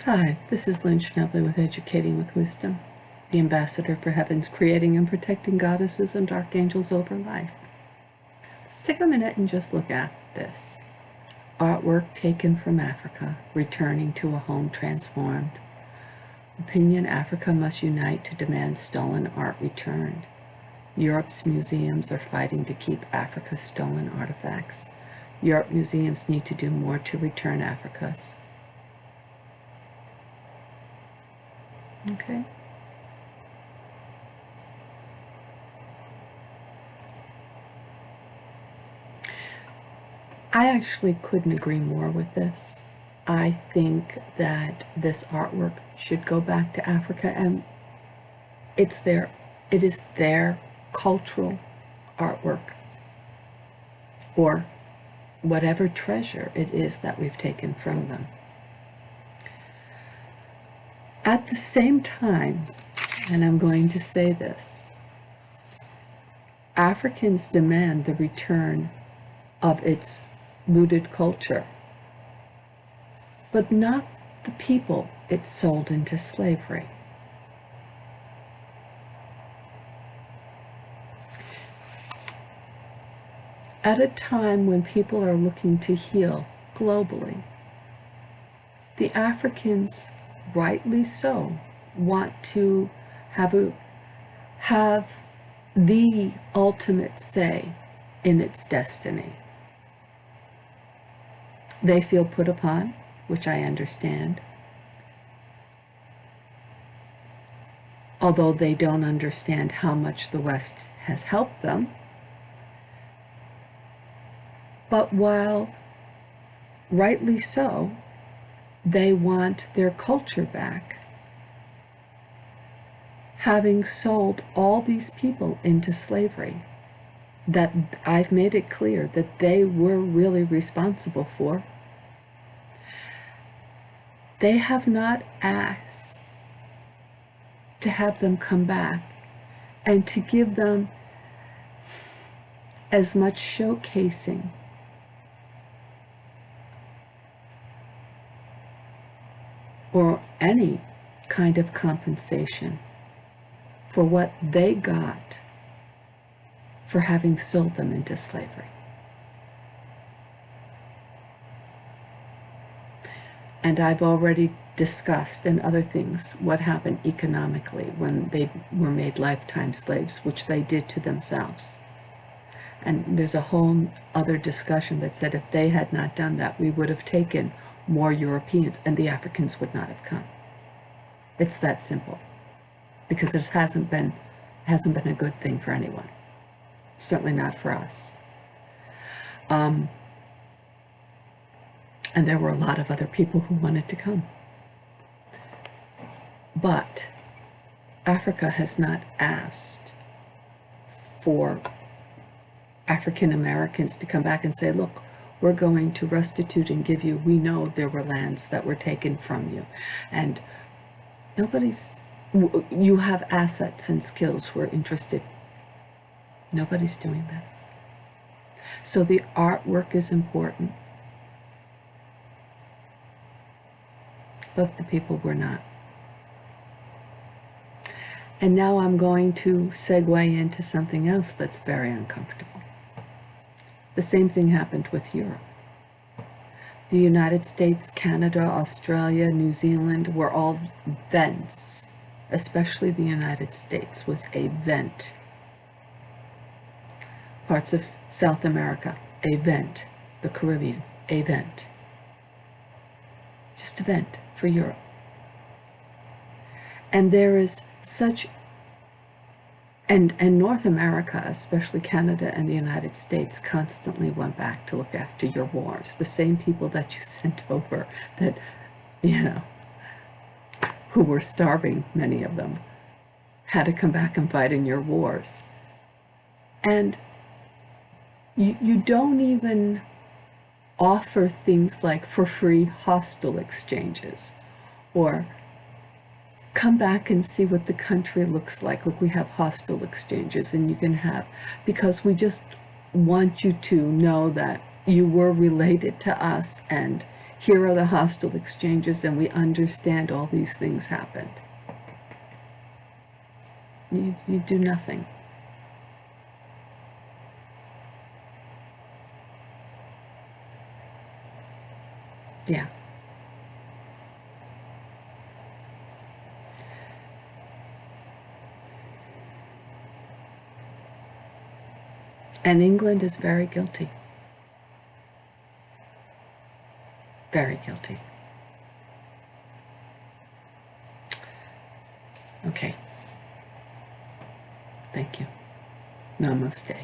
Hi, this is Lynn Schnebley with Educating with Wisdom, the ambassador for Heaven's creating and protecting goddesses and archangels over life. Let's take a minute and just look at this. Artwork taken from Africa, returning to a home transformed. Opinion: Africa must unite to demand stolen art returned. Europe's museums are fighting to keep Africa's stolen artifacts. Europe museums need to do more to return Africa's. Okay. I actually couldn't agree more with this. I think that this artwork should go back to Africa, and it is their cultural artwork, or whatever treasure it is that we've taken from them. At the same time, and I'm going to say this, Africans demand the return of its looted culture, but not the people it sold into slavery. At a time when people are looking to heal globally, the Africans, rightly so, want to have the ultimate say in its destiny. They feel put upon, which I understand, although they don't understand how much the West has helped them. But while rightly so, they want their culture back, having sold all these people into slavery that I've made it clear that they were really responsible for. They have not asked to have them come back and to give them as much showcasing or any kind of compensation for what they got for having sold them into slavery. And I've already discussed in other things what happened economically when they were made lifetime slaves, which they did to themselves. And there's a whole other discussion that said if they had not done that, we would have taken more Europeans and the Africans would not have come. It's that simple, because it hasn't been a good thing for anyone. Certainly not for us. And there were a lot of other people who wanted to come. But Africa has not asked for African Americans to come back and say, look, we're going to restitute and give you, we know there were lands that were taken from you. And you have assets and skills, we're interested. Nobody's doing this. So the artwork is important, but the people were not. And now I'm going to segue into something else that's very uncomfortable. The same thing happened with Europe. The United States, Canada, Australia, New Zealand were all vents. Especially the United States was a vent. Parts of South America, a vent. The Caribbean, a vent. Just a vent for Europe. And there is such, and North America, especially Canada and the United States, constantly went back to look after your wars. The same people that you sent over that, who were starving, many of them, had to come back and fight in your wars. And you don't even offer things like for free hostel exchanges, or come back and see what the country looks like. Look, we have hostel exchanges, and you can have, because we just want you to know that you were related to us, and Here are the hostile exchanges, and we understand all these things happened. You do nothing. Yeah. And England is very guilty. Very guilty. Okay. Thank you. Namaste.